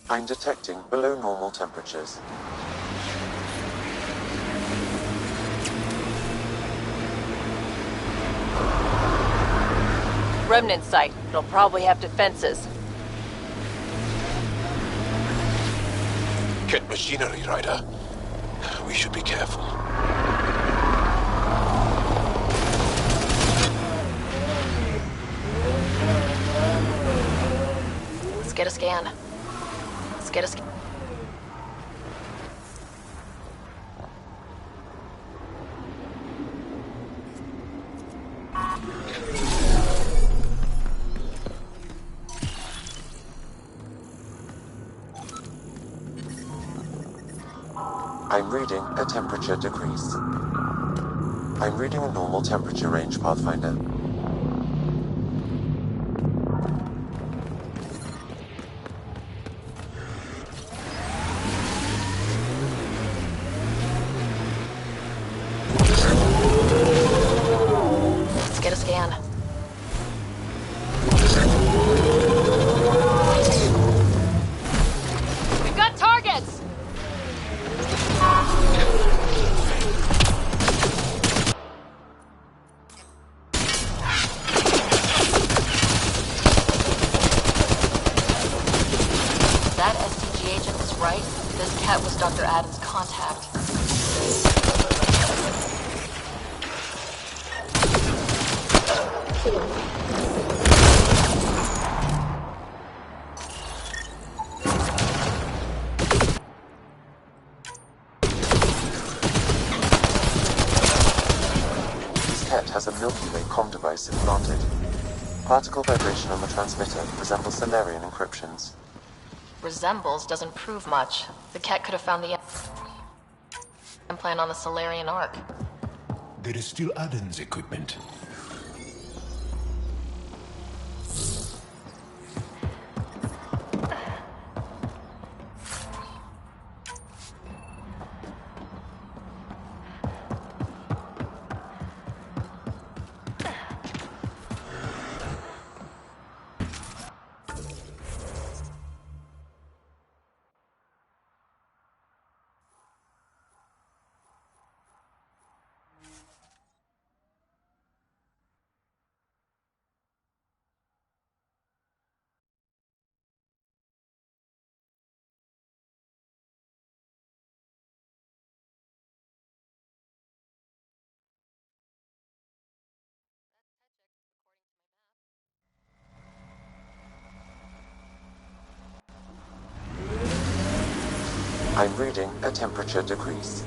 I'm detecting below normal temperatures. Remnant site. It'll probably have defenses. Get machinery, Ryder. We should be careful. Let's get a scan. Let's get a scan. I'm reading a temperature decrease. I'm reading a normal temperature range, Pathfinder. Let's get a scan. We've got targets! That STG agent was right. This cat was Dr. Adams' contact. This cat has a Milky Way comm device implanted. Particle vibration on the transmitter resembles Solarian encryptions. Resembles doesn't prove much. The cat could have found the implant on the Solarian Ark. There is still Aden's equipment. I'm reading a temperature decrease.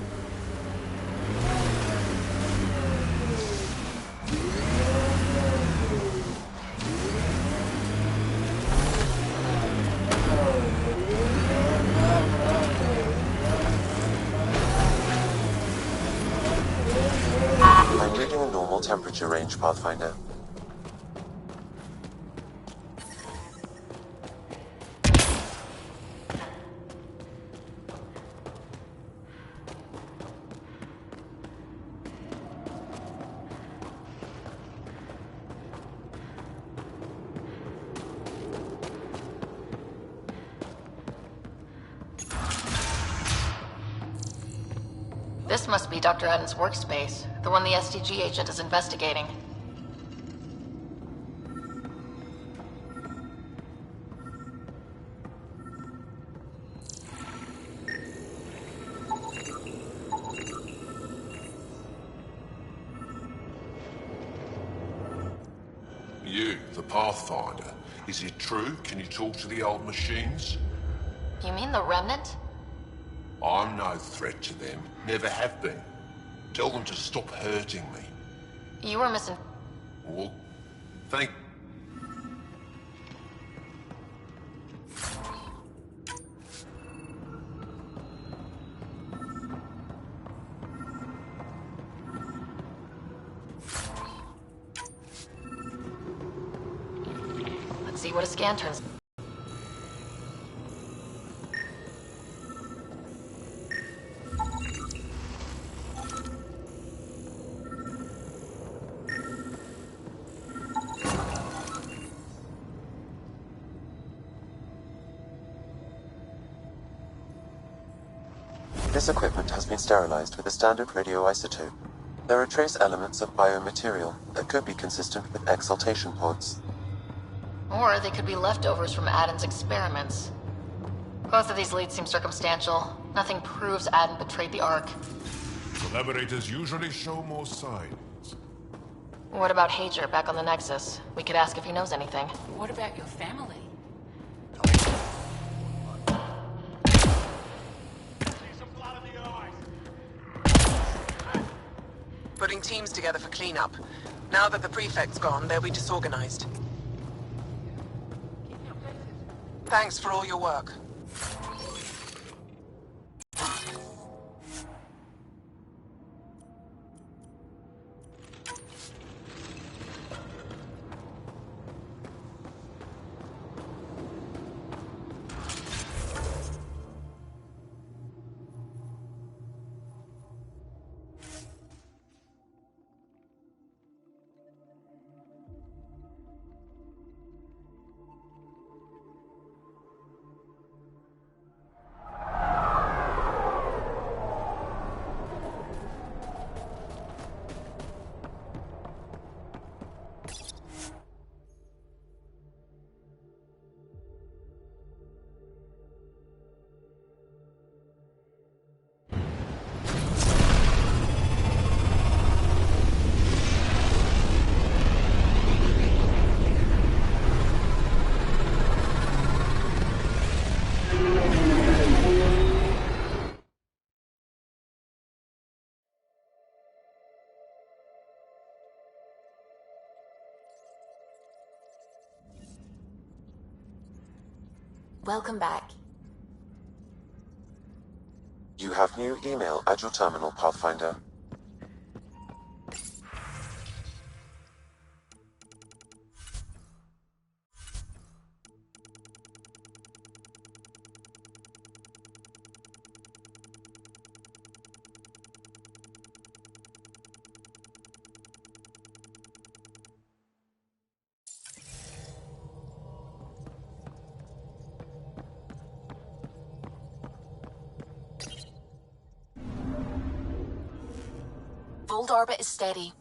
I'm reading a normal temperature range, Pathfinder. must be Dr. Adden's workspace, the one the SDG agent is investigating. You, the Pathfinder. Is it true? Can you talk to the old machines? You mean the Remnant? I'm no threat to them. Never have been. Tell them to stop hurting me. You were missing. Well, thank... Let's see what a scan turns. This equipment has been sterilized with a standard radioisotope. There are trace elements of biomaterial that could be consistent with exaltation pods. Or they could be leftovers from Adden's experiments. Both of these leads seem circumstantial. Nothing proves Adden betrayed the Ark. Collaborators usually show more signs. What about Hager back on the Nexus? We could ask if he knows anything. What about your family? Putting teams together for cleanup. Now that the prefect's gone, they'll be disorganized. Thanks for all your work. Welcome back. You have new email at your terminal, Pathfinder. Fold orbit is steady.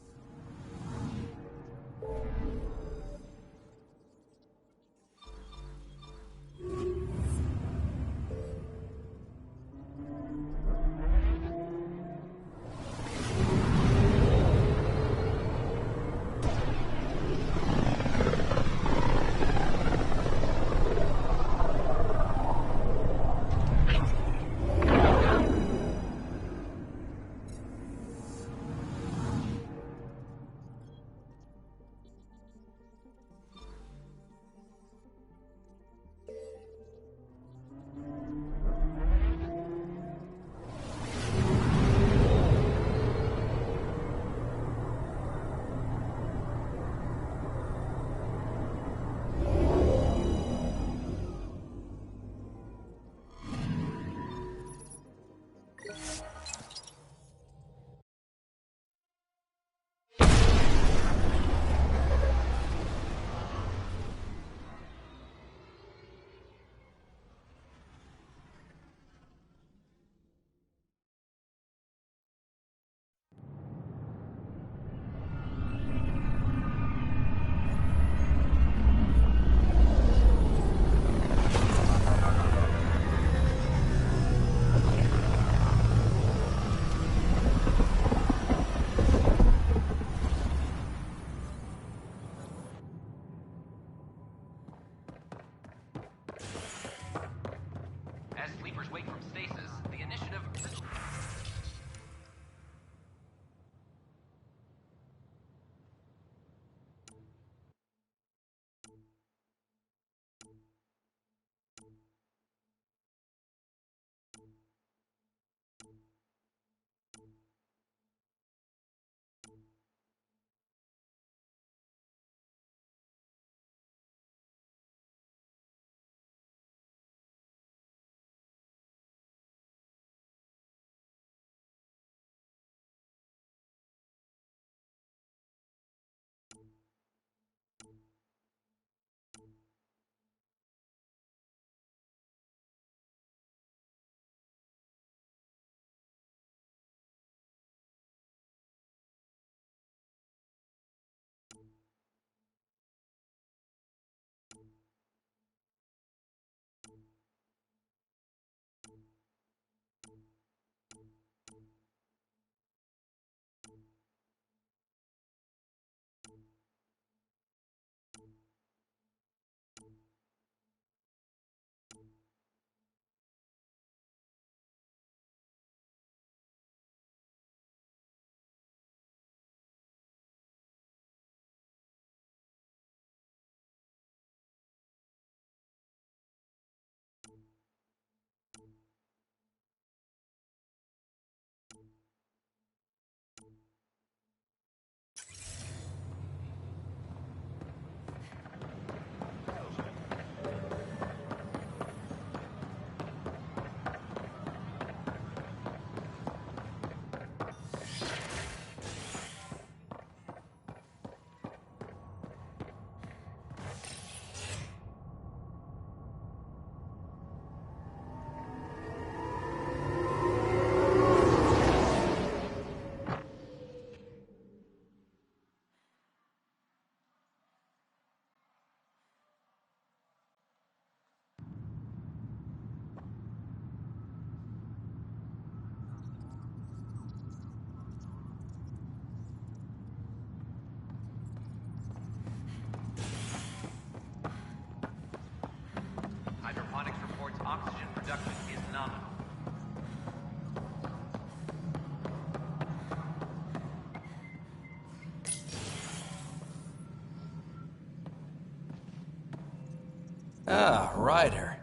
Ah, Ryder.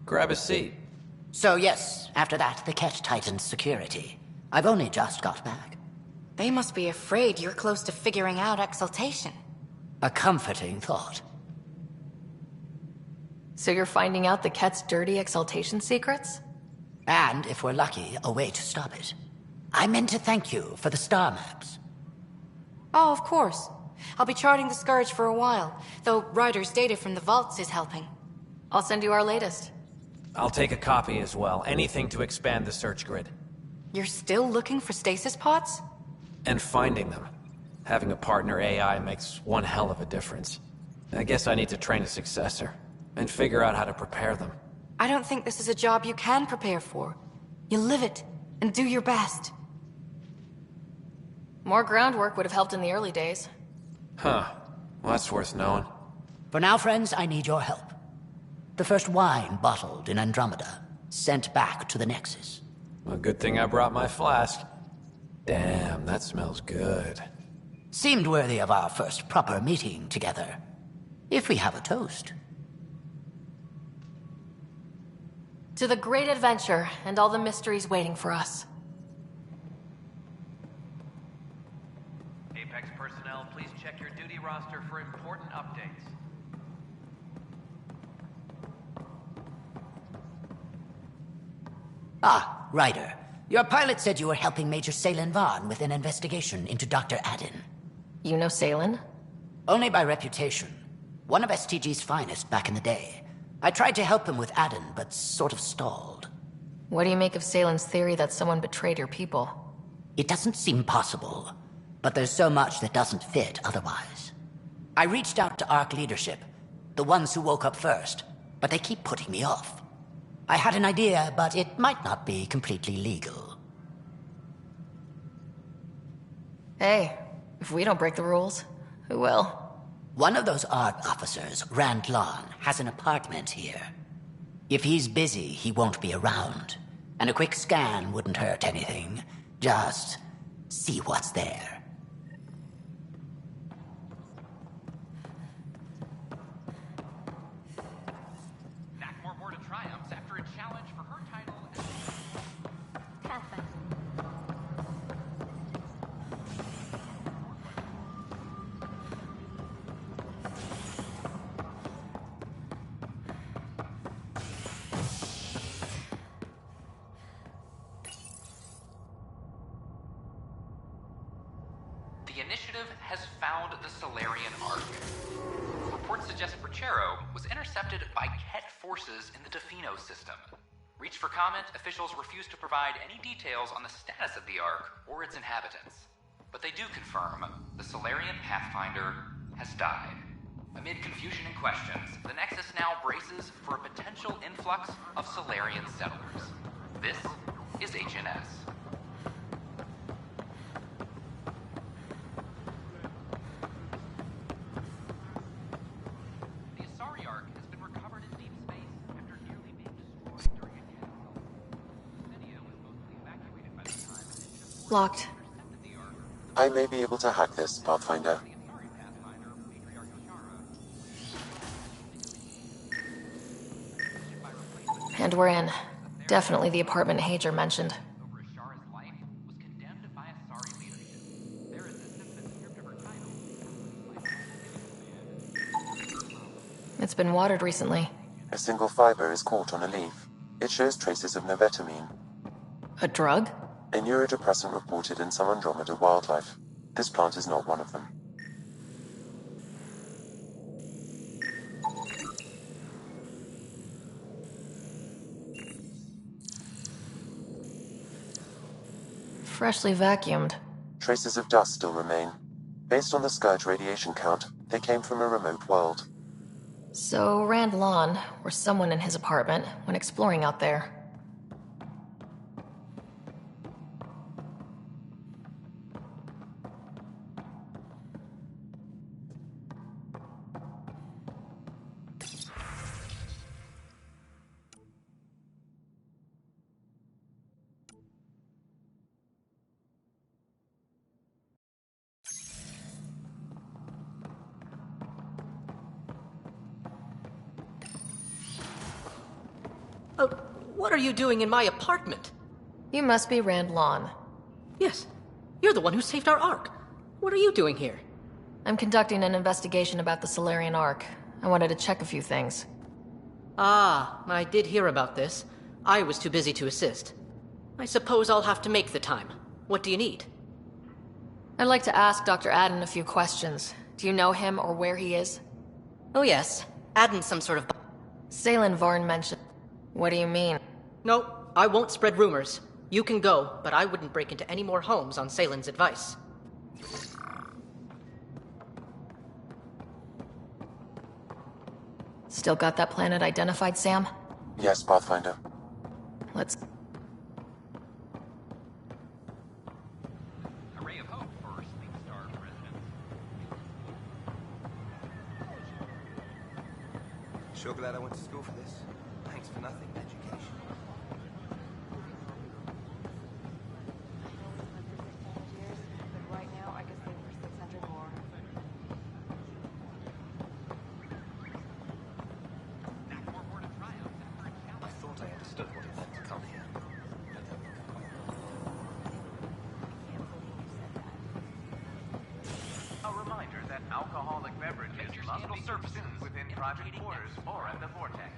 Grab a seat. So yes, after that, the Ket tightened security. I've only just got back. They must be afraid you're close to figuring out exaltation. A comforting thought. So you're finding out the Ket's dirty exaltation secrets? And, if we're lucky, a way to stop it. I meant to thank you for the star maps. Oh, of course. I'll be charting the Scourge for a while, though Ryder's data from the vaults is helping. I'll send you our latest. I'll take a copy as well. Anything to expand the search grid. You're still looking for stasis pods? And finding them. Having a partner AI makes one hell of a difference. I guess I need to train a successor. And figure out how to prepare them. I don't think this is a job you can prepare for. You live it, and do your best. More groundwork would have helped in the early days. Huh. Well, that's worth knowing. For now, friends, I need your help. The first wine bottled in Andromeda, sent back to the Nexus. A good thing I brought my flask. Damn, that smells good. Seemed worthy of our first proper meeting together. If we have a toast. To the great adventure and all the mysteries waiting for us. Apex personnel, please check your duty roster for important updates. Ah, Ryder. Your pilot said you were helping Major Salen Vaughn with an investigation into Dr. Adin. You know Salen? Only by reputation. One of STG's finest back in the day. I tried to help him with Adin, but sort of stalled. What do you make of Salen's theory that someone betrayed your people? It doesn't seem possible, but there's so much that doesn't fit otherwise. I reached out to ARC leadership, the ones who woke up first, but they keep putting me off. I had an idea, but it might not be completely legal. Hey, if we don't break the rules, who will? One of those ARC officers, Rand Lon, has an apartment here. If he's busy, he won't be around. And a quick scan wouldn't hurt anything. Just see what's there. Nakmor Morta triumphs after a challenge for her title as... The initiative has found the Solarian Ark. Reports suggest Brachero was intercepted by Ket forces in the Defino system. Reached for comment, officials refuse to provide any details on the status of the Ark or its inhabitants. But they do confirm the Solarian Pathfinder has died. Amid confusion and questions, the Nexus now braces for a potential influx of Solarian settlers. This is HNS. The Asari Ark has been recovered in deep space after nearly being destroyed during a cataclysm. Video was mostly evacuated by the time and it just Locked. intercepted the Ark. I may be able to hack this, Pathfinder. The Asari Pathfinder, Patriarch Oshara, by replacement And we're in. Definitely the apartment Hager mentioned. over Ashara's life was condemned by Asari leadership. Their assistance had stripped of her title. It's been watered recently. A single fiber is caught on a leaf. It shows traces of novetamine, A drug? a neurodepressant reported in some Andromeda wildlife. This plant is not one of them. Freshly vacuumed. Traces of dust still remain. Based on the Scourge radiation count, they came from a remote world. So Rand Lon, or someone in his apartment, when exploring out there. What are you doing in my apartment? You must be Rand Lawn. Yes. You're the one who saved our Ark. What are you doing here? I'm conducting an investigation about the Solarian Ark. I wanted to check a few things. Ah, I did hear about this. I was too busy to assist. I suppose I'll have to make the time. What do you need? I'd like to ask Dr. Adden a few questions. Do you know him or where he is? Oh yes. Adden's some sort of... Salen Varn mentioned... What do you mean? No, I won't spread rumors. You can go, but I wouldn't break into any more homes on Salen's advice. Still got that planet identified, Sam? Yes, Pathfinder. Let's... A ray of hope for Sleep Star residents. Sure glad I went to school for this. Thanks for nothing, education. But right now, I could save for 600 more. I thought I understood what it meant to come here. A reminder that alcoholic beverages must be consumed within private quarters or at the vortex.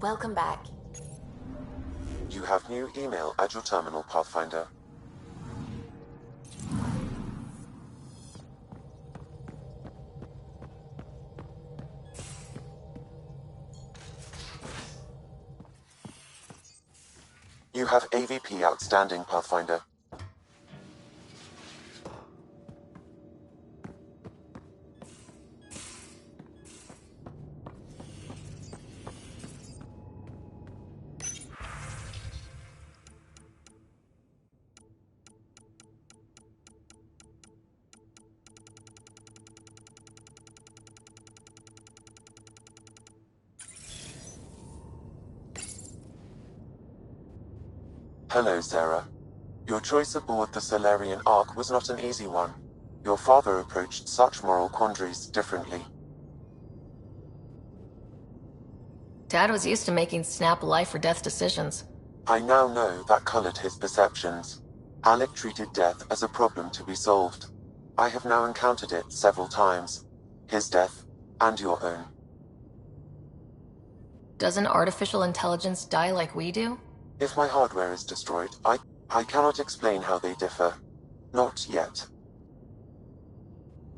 Welcome back. You have new email at your terminal, Pathfinder. You have AVP outstanding, Pathfinder. Hello, Sarah. Your choice aboard the Solarian Ark was not an easy one. Your father approached such moral quandaries differently. Dad was used to making snap life-or-death decisions. I now know that colored his perceptions. Alec treated death as a problem to be solved. I have now encountered it several times. His death, and your own. Doesn't artificial intelligence die like we do? If my hardware is destroyed, I cannot explain how they differ. Not yet.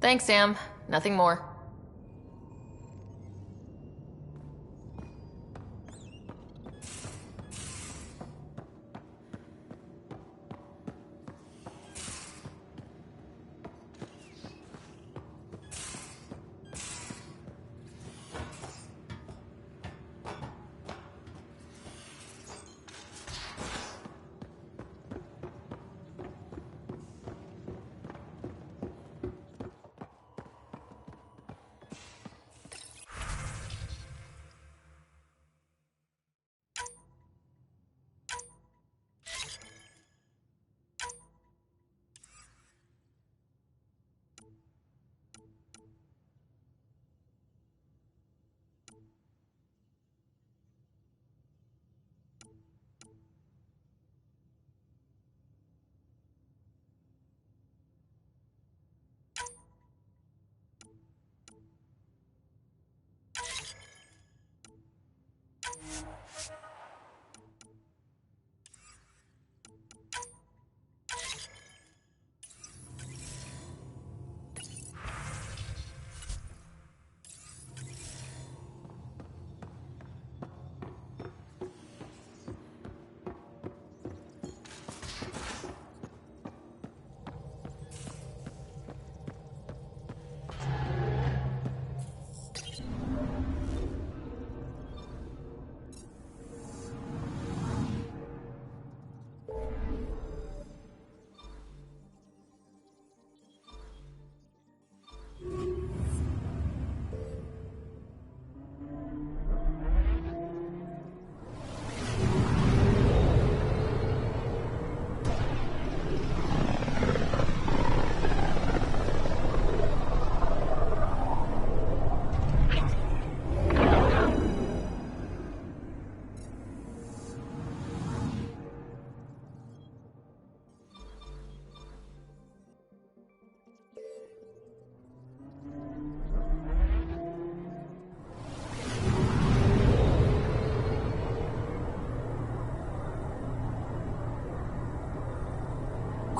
Thanks, Sam. Nothing more.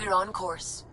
We're on course.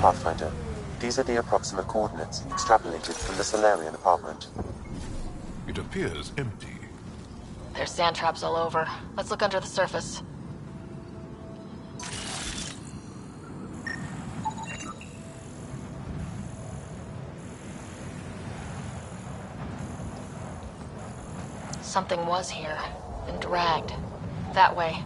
Pathfinder. These are the approximate coordinates extrapolated from the Solarian apartment. It appears empty. There's sand traps all over. Let's look under the surface. Something was here, and dragged. That way.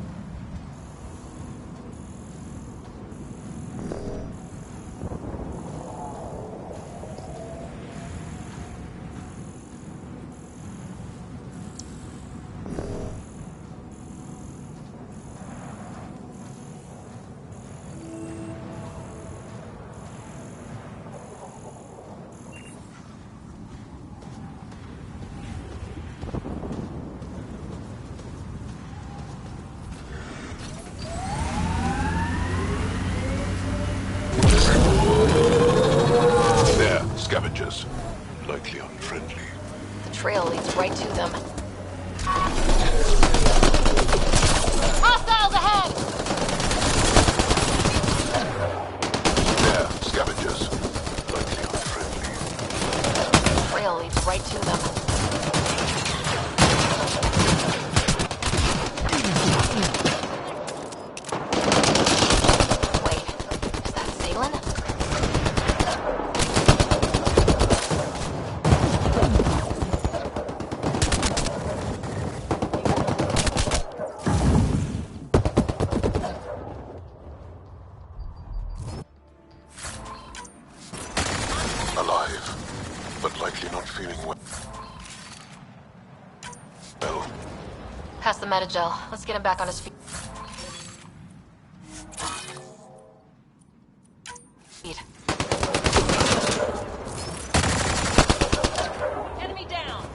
Scavengers. Likely unfriendly. The trail leads right to them. Hostiles ahead! There, scavengers. Likely unfriendly. The trail leads right to them. Alive, but likely not feeling well. Pass the metagel. Let's get him back on his feet. Enemy down!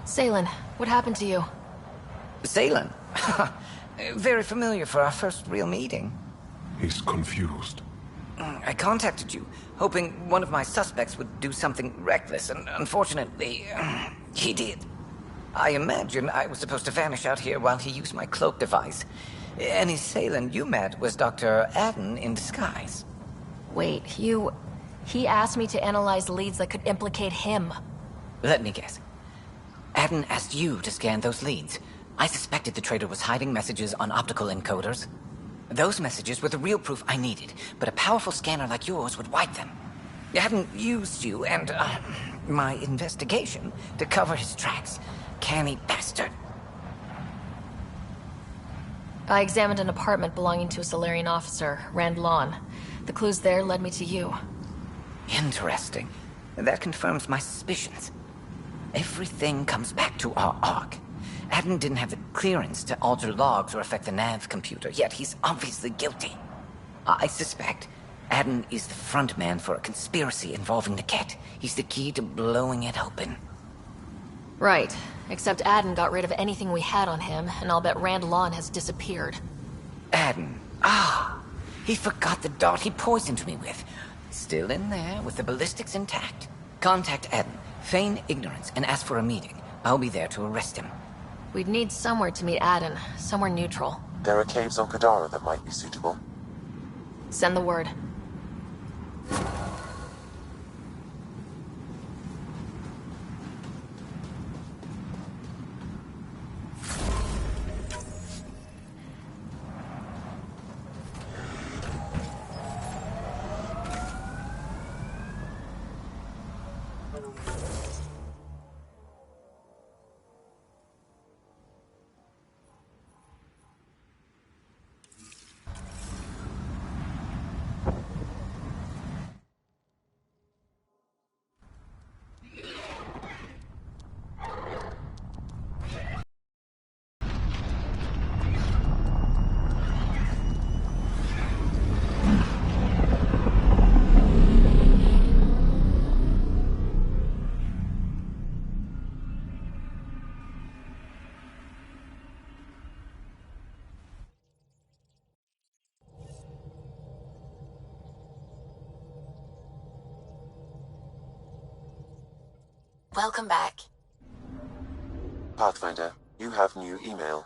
Salen, what happened to you? Salen? Very familiar for our first real meeting. He's confused. I contacted you, hoping one of my suspects would do something reckless, and unfortunately, he did. I imagine I was supposed to vanish out here while he used my cloak device. Any Salen you met was Dr. Adden in disguise. Wait, He asked me to analyze leads that could implicate him. Let me guess. Adden asked you to scan those leads. I suspected the traitor was hiding messages on optical encoders. Those messages were the real proof I needed, but a powerful scanner like yours would wipe them. Adden used you and, my investigation to cover his tracks. Canny bastard. I examined an apartment belonging to a Solarian officer, Rand Lawn. The clues there led me to you. Interesting. That confirms my suspicions. Everything comes back to our arc. Adden didn't have the clearance to alter logs or affect the nav computer, yet he's obviously guilty. I suspect Adden is the front man for a conspiracy involving the Ket. He's the key to blowing it open. Right. Except Adden got rid of anything we had on him, and I'll bet Rand Lawn has disappeared. Adden. Ah! He forgot the dart he poisoned me with. Still in there, with the ballistics intact. Contact Adden, feign ignorance, and ask for a meeting. I'll be there to arrest him. We'd need somewhere to meet Adden, somewhere neutral. There are caves on Kadara that might be suitable. Send the word. Welcome back. Pathfinder, you have new email.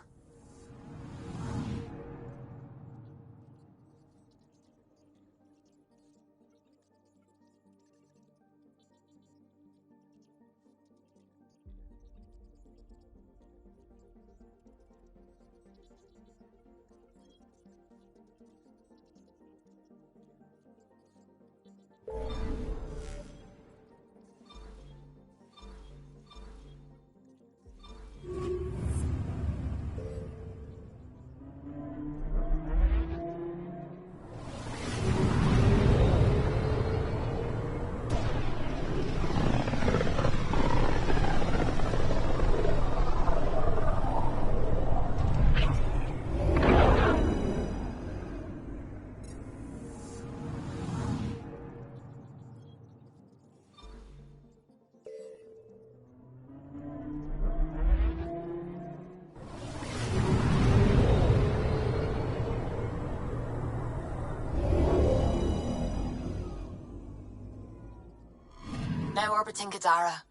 Now orbiting Kadara.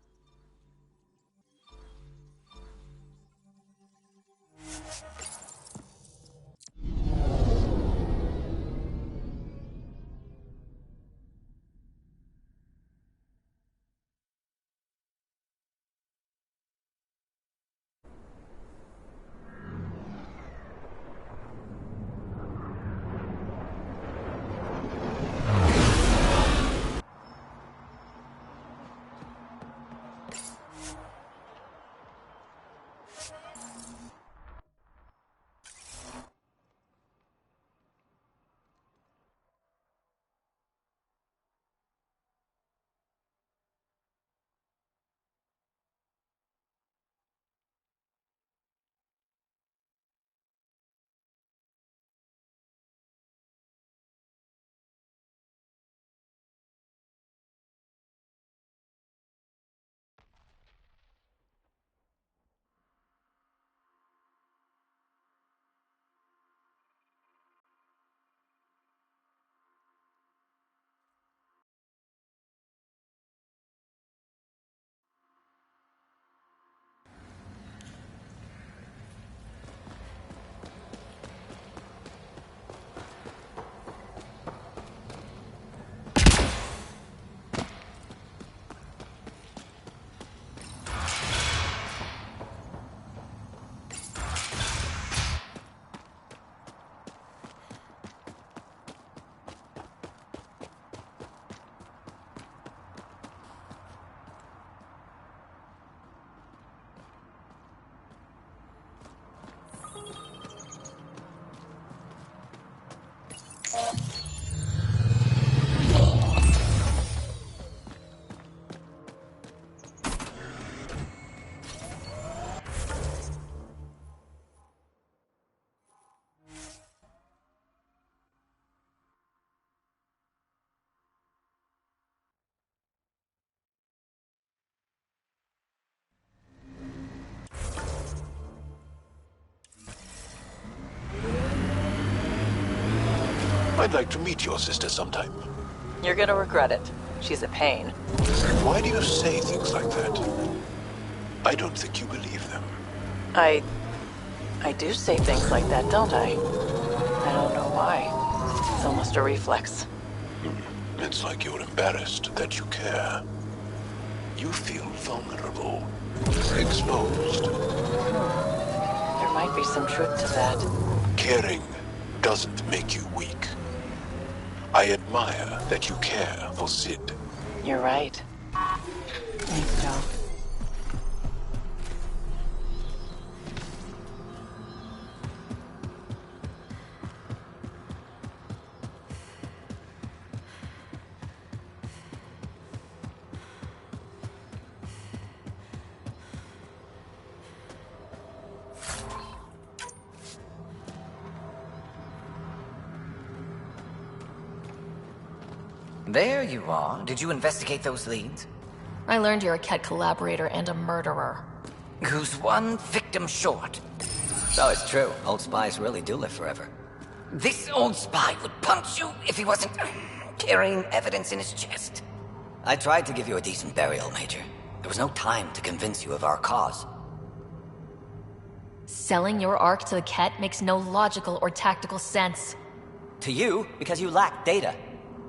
I'd like to meet your sister sometime. You're gonna regret it. She's a pain. Why do you say things like that? I don't think you believe them. I do say things like that, don't I? I don't know why. It's almost a reflex. It's like you're embarrassed that you care. You feel vulnerable, exposed. There might be some truth to that. Caring doesn't make you weak. I admire that you care for Sid. You're right. Thanks, Joe. There you are. Did you investigate those leads? I learned you're a Ket collaborator and a murderer. Who's one victim short? So it's true. Old spies really do live forever. This old spy would punch you if he wasn't carrying evidence in his chest. I tried to give you a decent burial, Major. There was no time to convince you of our cause. Selling your Ark to the Ket makes no logical or tactical sense. To you, because you lack data.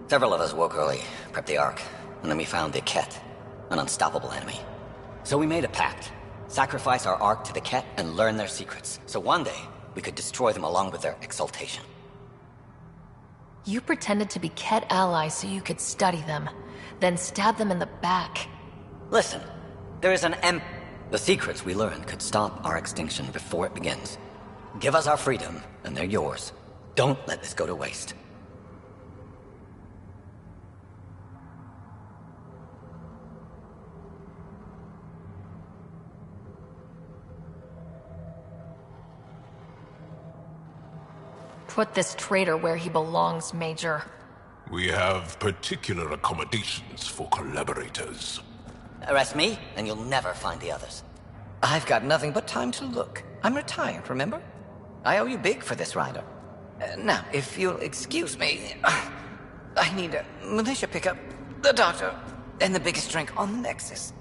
Several of us woke early, prepped the Ark, and then we found the Ket, an unstoppable enemy. So we made a pact. Sacrifice our Ark to the Ket and learn their secrets, so one day we could destroy them along with their exaltation. You pretended to be Ket allies so you could study them, then stab them in the back. Listen, there is the secrets we learned could stop our extinction before it begins. Give us our freedom, and they're yours. Don't let this go to waste. Put this traitor where he belongs, Major. We have particular accommodations for collaborators. Arrest me, and you'll never find the others. I've got nothing but time to look. I'm retired, remember? I owe you big for this rider. Now, if you'll excuse me, I need a militia pickup, the doctor, and the biggest drink on the Nexus.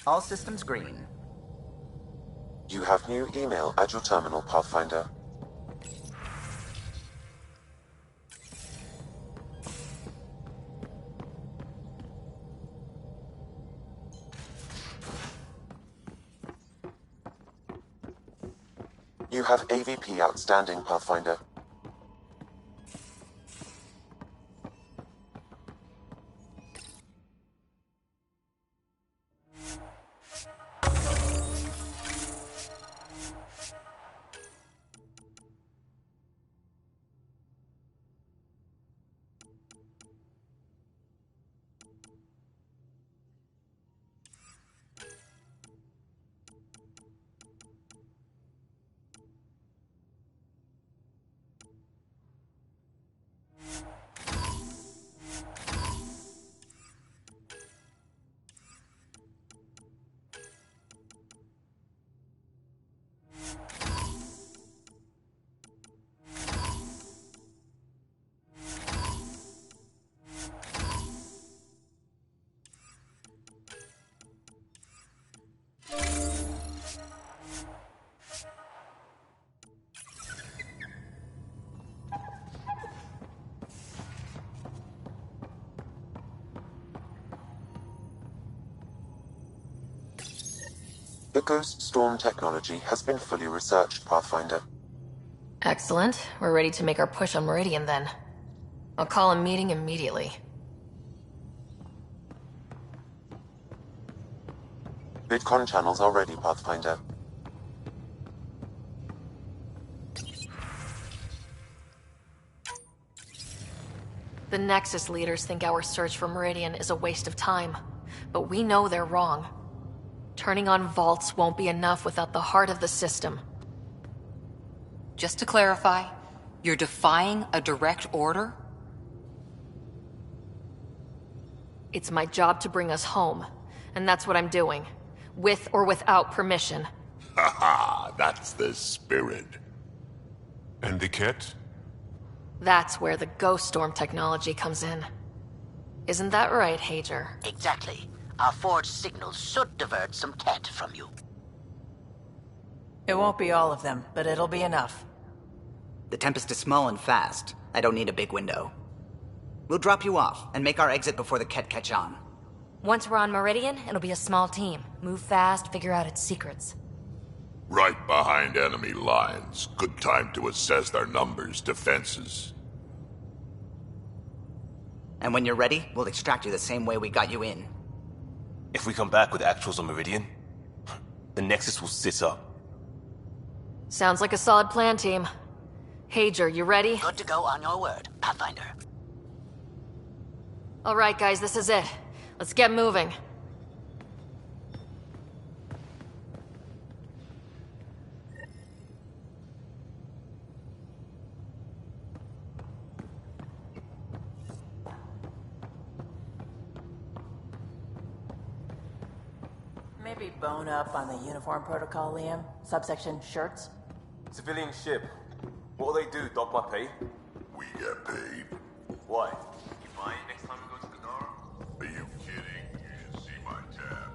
All systems green. You have new email at your terminal, Pathfinder. You have AVP outstanding, Pathfinder. The Ghost Storm technology has been fully researched, Pathfinder. Excellent. We're ready to make our push on Meridian then. I'll call a meeting immediately. VidCon channels are ready, Pathfinder. The Nexus leaders think our search for Meridian is a waste of time, but we know they're wrong. Turning on vaults won't be enough without the heart of the system. Just to clarify, you're defying a direct order? It's my job to bring us home, and that's what I'm doing. With or without permission. Haha, that's the spirit. And the cat? That's where the Ghost Storm technology comes in. Isn't that right, Hager? Exactly. Our forged signals should divert some cat from you. It won't be all of them, but it'll be enough. The Tempest is small and fast. I don't need a big window. We'll drop you off and make our exit before the Ket catch on. Once we're on Meridian, it'll be a small team. Move fast, figure out its secrets. Right behind enemy lines. Good time to assess their numbers, defenses. And when you're ready, we'll extract you the same way we got you in. If we come back with actuals on Meridian, the Nexus will sit up. Sounds like a solid plan, team. Hager, you ready? Good to go on your word, Pathfinder. Alright guys, this is it. Let's get moving. Maybe bone up on the uniform protocol, Liam. Subsection shirts. Civilian ship. What'll they do, dock my pay? We get paid. Why? You mind next time we go to Gadara? Are you kidding? You should see my tab.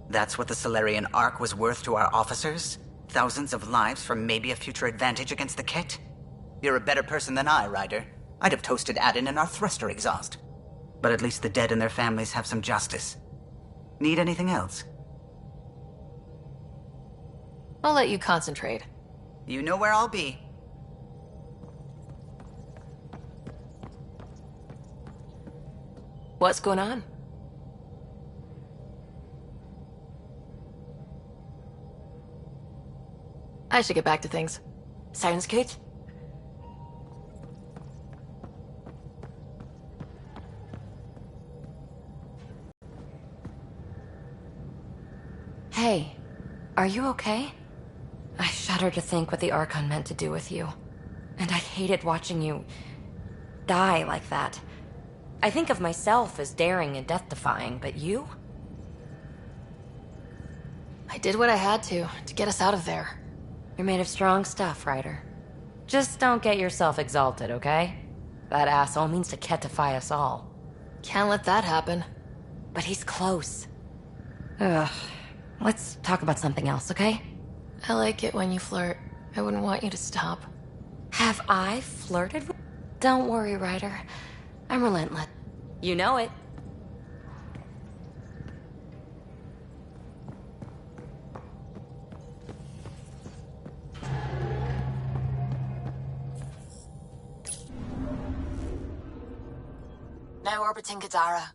That's what the Solarian Ark was worth to our officers? Thousands of lives for maybe a future advantage against the Ket? You're a better person than I, Ryder. I'd have toasted Aden in our thruster exhaust. But at least the dead and their families have some justice. Need anything else? I'll let you concentrate. You know where I'll be. What's going on? I should get back to things. Sounds good. Hey, are you okay? I shudder to think what the Archon meant to do with you. And I hated watching you die like that. I think of myself as daring and death-defying, but you? I did what I had to get us out of there. You're made of strong stuff, Ryder. Just don't get yourself exalted, okay? That asshole means to ketify us all. Can't let that happen. But he's close. Ugh. Let's talk about something else, okay? I like it when you flirt. I wouldn't want you to stop. Have I flirted with... Don't worry, Ryder. I'm relentless. You know it. Now orbiting Gadara.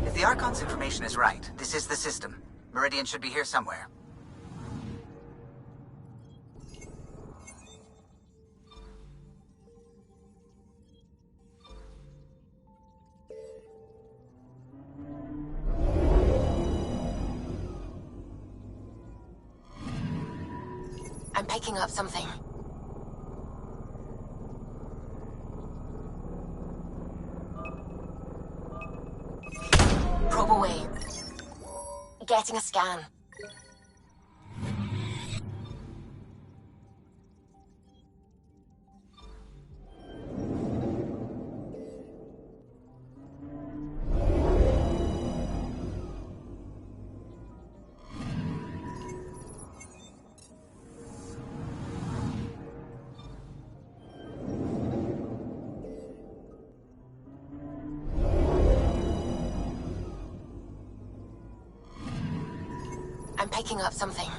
If the Archon's information is right, this is the system. Meridian should be here somewhere. I'm picking up something. Probe away. Getting a scan. picking up something.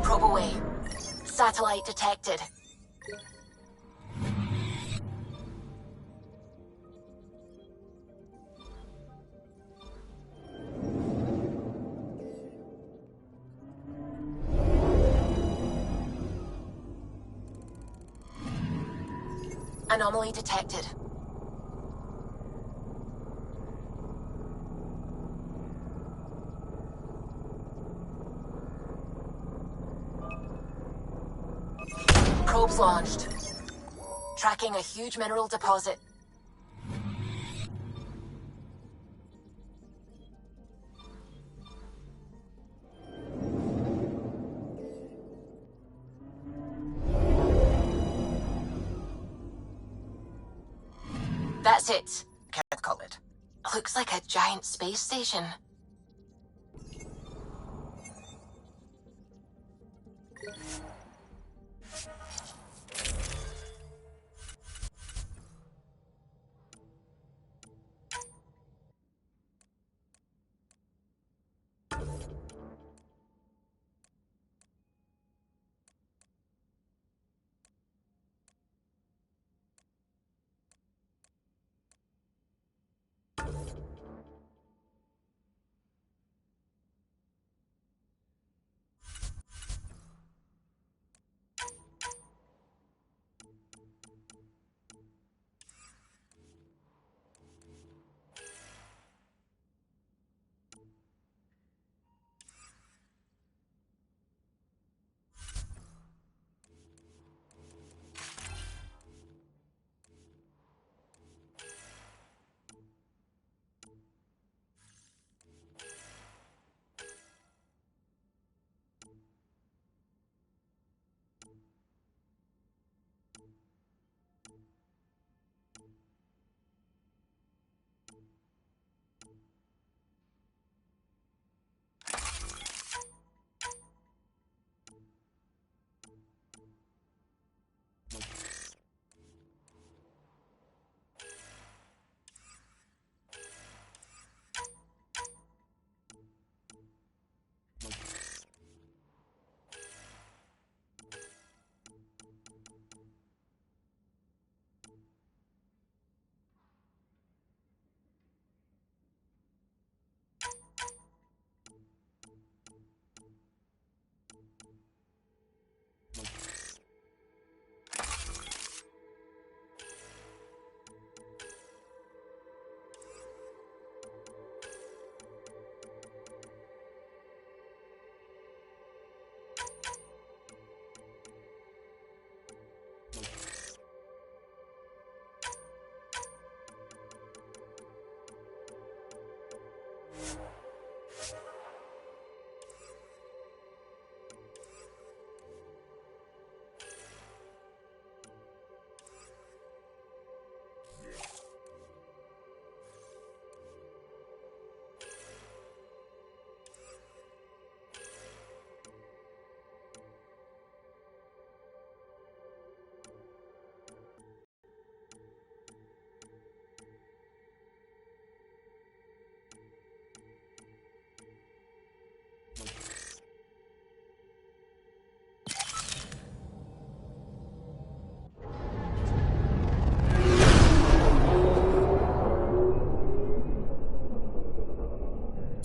Probe away. Satellite detected. Anomaly detected. Probes launched. Tracking a huge mineral deposit. That's it. Can't call it. Looks like a giant space station.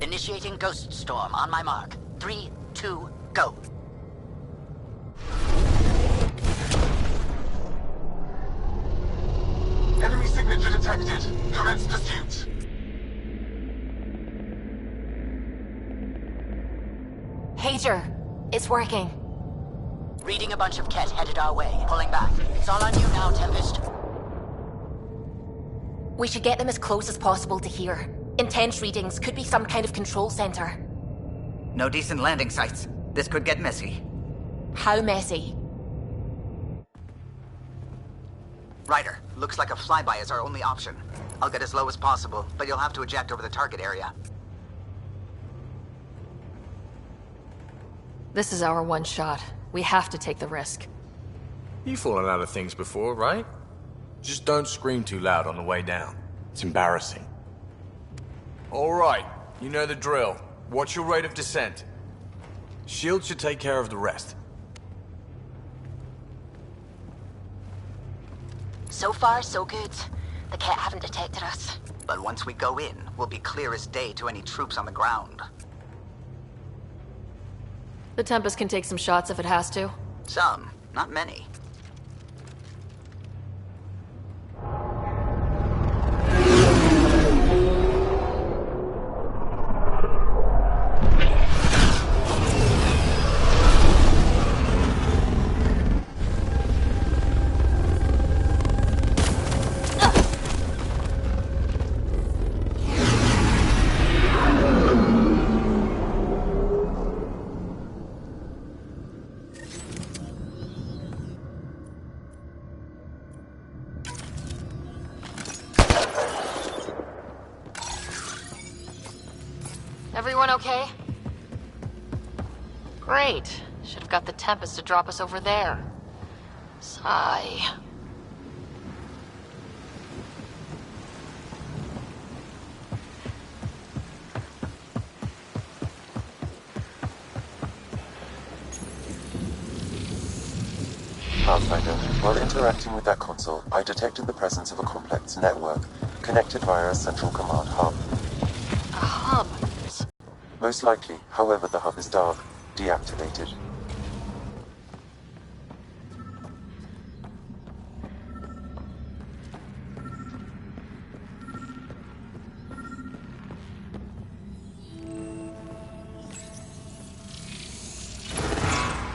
Initiating Ghost Storm on my mark. 3, 2, go. Enemy signature detected. Commence pursuit. Pager, it's working. Reading a bunch of Ket headed our way. Pulling back. It's all on you now, Tempest. We should get them as close as possible to here. Intense readings could be some kind of control center. No decent landing sites. This could get messy. How messy? Ryder, looks like a flyby is our only option. I'll get as low as possible, but you'll have to eject over the target area. This is our one shot. We have to take the risk. You've fallen out of things before, right? Just don't scream too loud on the way down. It's embarrassing. All right, you know the drill. What's your rate of descent? Shield should take care of the rest. So far, so good. The Ket haven't detected us. But once we go in, we'll be clear as day to any troops on the ground. The Tempest can take some shots if it has to. Some, not many. Everyone okay? Great. Should have got the Tempest to drop us over there. Sigh. Pathfinder, while interacting with that console, I detected the presence of a complex network, connected via a central command hub. A hub? Most likely, however, the hub is dark, deactivated.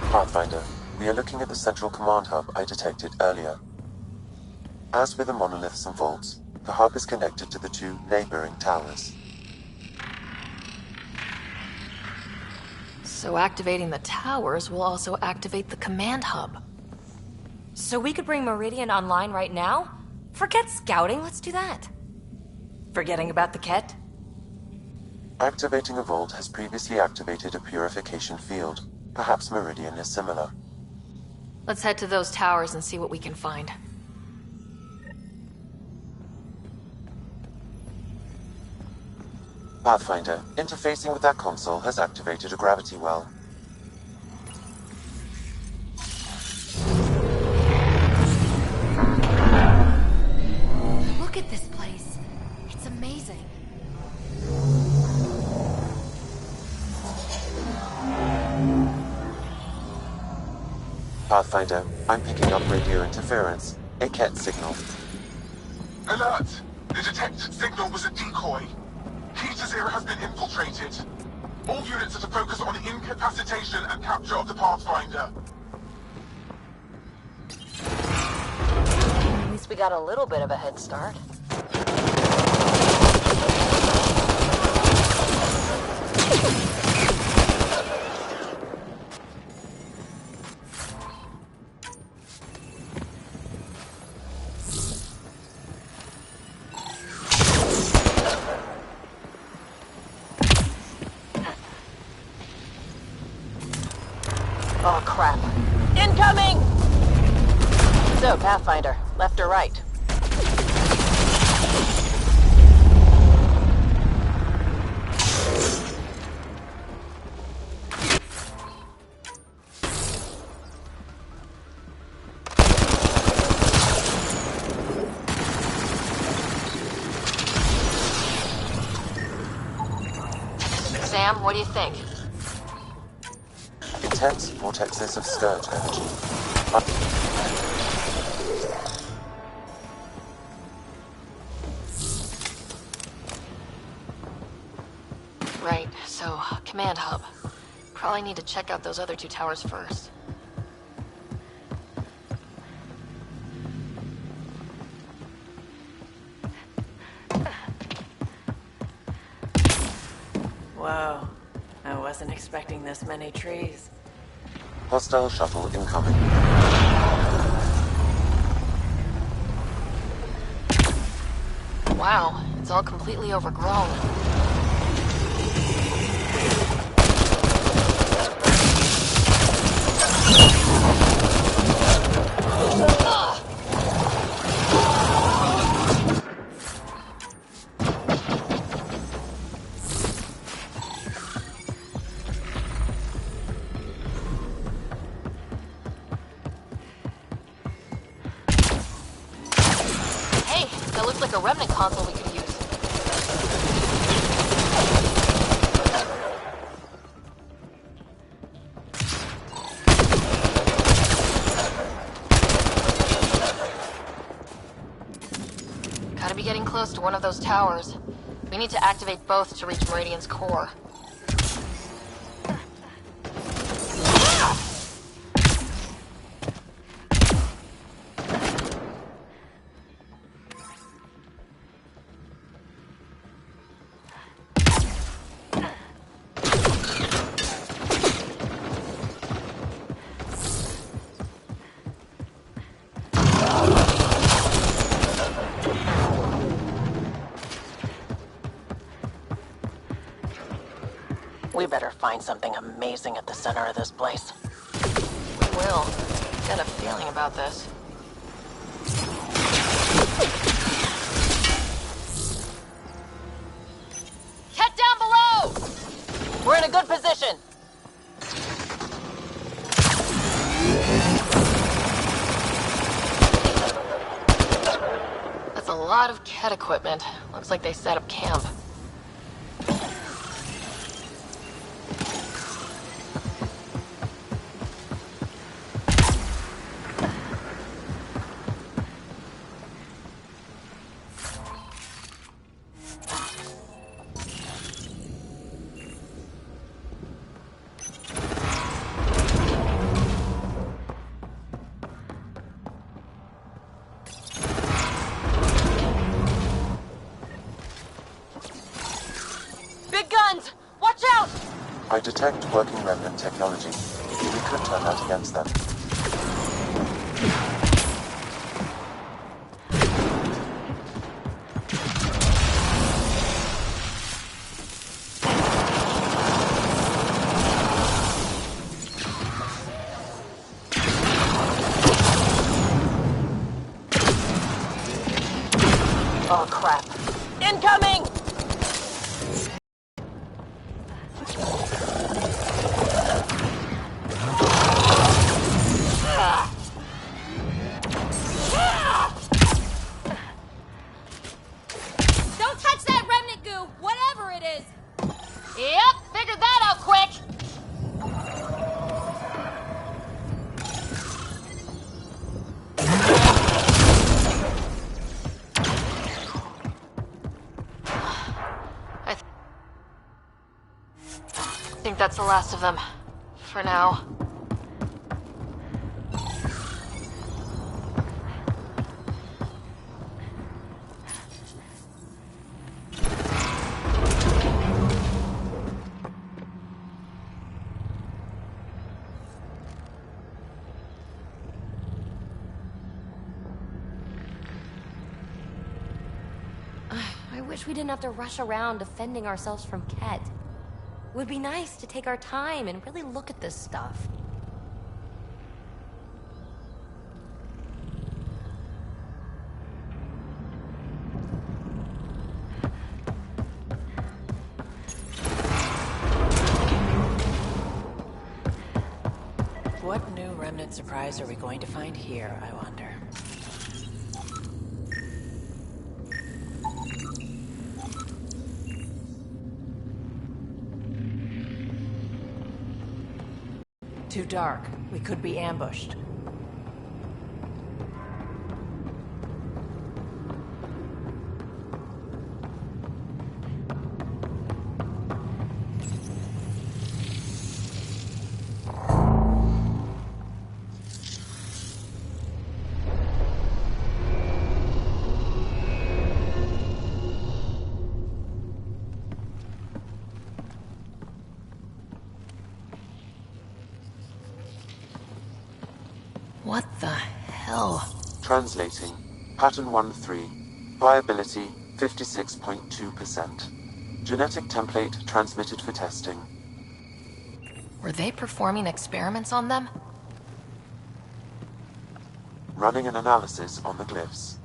Pathfinder, we are looking at the central command hub I detected earlier. As with the monoliths and vaults, the hub is connected to the two neighboring towers. So activating the towers will also activate the command hub. So we could bring Meridian online right now? Forget scouting, let's do that. Forgetting about the Ket? Activating a vault has previously activated a purification field. Perhaps Meridian is similar. Let's head to those towers and see what we can find. Pathfinder, interfacing with that console has activated a gravity well. Look at this place. It's amazing. Pathfinder, I'm picking up radio interference. A Ket signal. Alert! The detected signal was a decoy. Key to Zero has been infiltrated. All units are to focus on incapacitation and capture of the Pathfinder. At least we got a little bit of a head start. Oh, crap. Incoming! So, Pathfinder, left or right? Sam, what do you think? Intense vortexes of scourge energy. Right, so, command hub. Probably need to check out those other two towers first. Whoa. I wasn't expecting this many trees. Hostile shuttle incoming. Wow, it's all completely overgrown. console we could use. Gotta be getting close to one of those towers. We need to activate both to reach Meridian's core. We better find something amazing at the center of this place. We will. Got a feeling about this. Head down below! We're in a good position. That's a lot of Ket equipment. Looks like they set up camp. I detect working remnant technology. We could turn that against them. Oh crap. Incoming! I think that's the last of them. For now. I wish we didn't have to rush around defending ourselves from Ket. It would be nice to take our time and really look at this stuff. What new remnant surprise are we going to find here, I wonder? Too dark. We could be ambushed. What the hell? Translating. Pattern 1-3. Viability 56.2%. Genetic template transmitted for testing. Were they performing experiments on them? Running an analysis on the glyphs.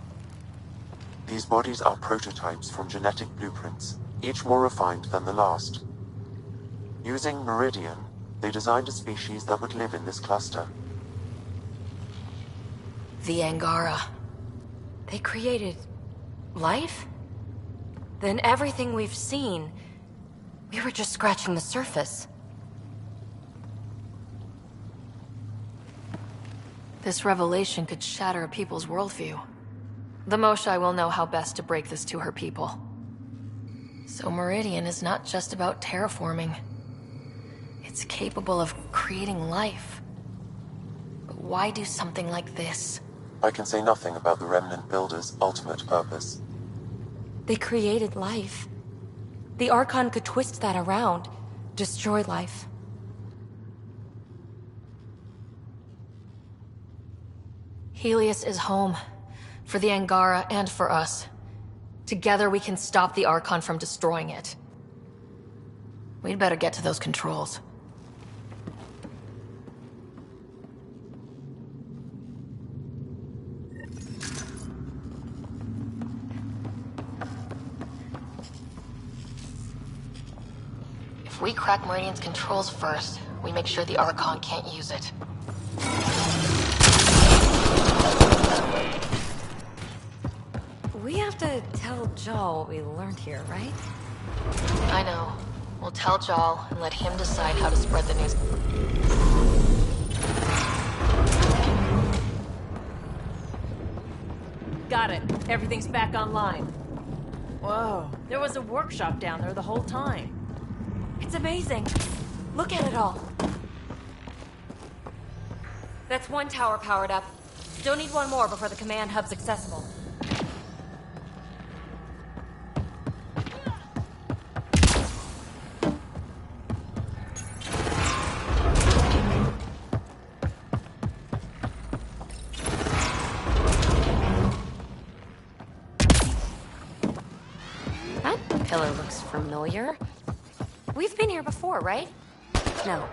These bodies are prototypes from genetic blueprints, each more refined than the last. Using Meridian, they designed a species that would live in this cluster. The Angara. They created life? then everything we've seen, we were just scratching the surface. This revelation could shatter a people's worldview. The Moshae will know how best to break this to her people. So Meridian is not just about terraforming. It's capable of creating life. But why do something like this? I can say nothing about the Remnant Builders' ultimate purpose. They created life. The Archon could twist that around, destroy life. Helios is home. For the Angara and for us. Together we can stop the Archon from destroying it. We'd better get to those controls. If we crack Meridian's controls first, we make sure the Archon can't use it. We have to tell Jaal what we learned here, right? I know. We'll tell Jaal and let him decide how to spread the news. Got it. Everything's back online. Whoa, there was a workshop down there the whole time. It's amazing. Look at it all. That's one tower powered up. Don't need one more before the command hub's accessible. That pillar looks familiar. We've been here before, right? No.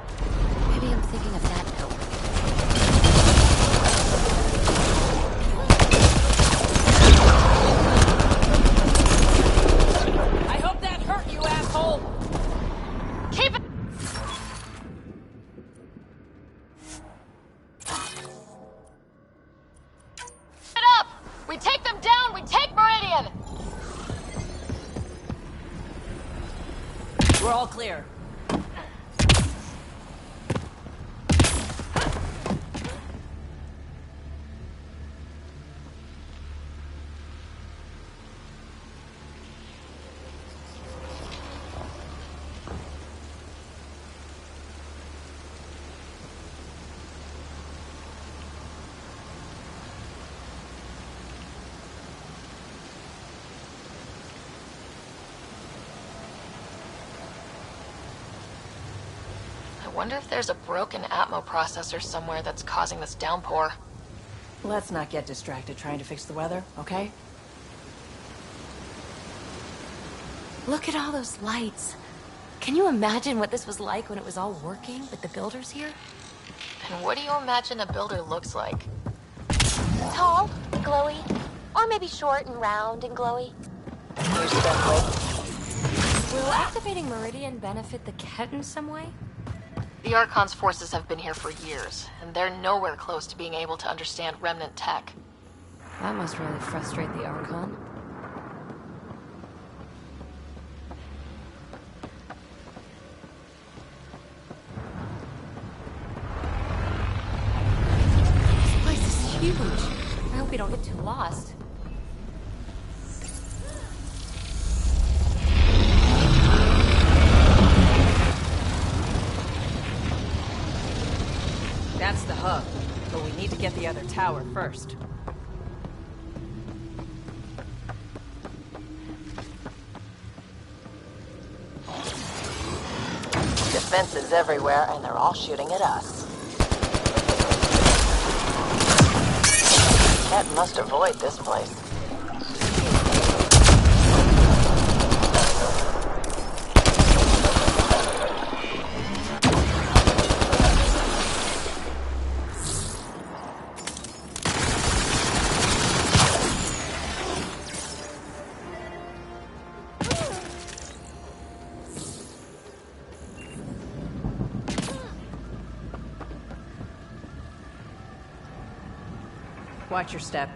Maybe I'm thinking of that pillar. I hope that hurt you, asshole! Keep it! It up! We take them down, we take Meridian! We're all clear. I wonder if there's a broken Atmo processor somewhere that's causing this downpour. Let's not get distracted trying to fix the weather, okay? Look at all those lights. Can you imagine what this was like when it was all working with the builders here? And what do you imagine a builder looks like? Tall, glowy, or maybe short and round and glowy. Will activating Meridian benefit the Ket in some way? The Archon's forces have been here for years, and they're nowhere close to being able to understand Remnant tech. That must really frustrate the Archon. This place is huge. I hope we don't get too lost. That's the hub, but we need to get the other tower first. Defenses everywhere, and they're all shooting at us. Cat must avoid this place. Watch your step.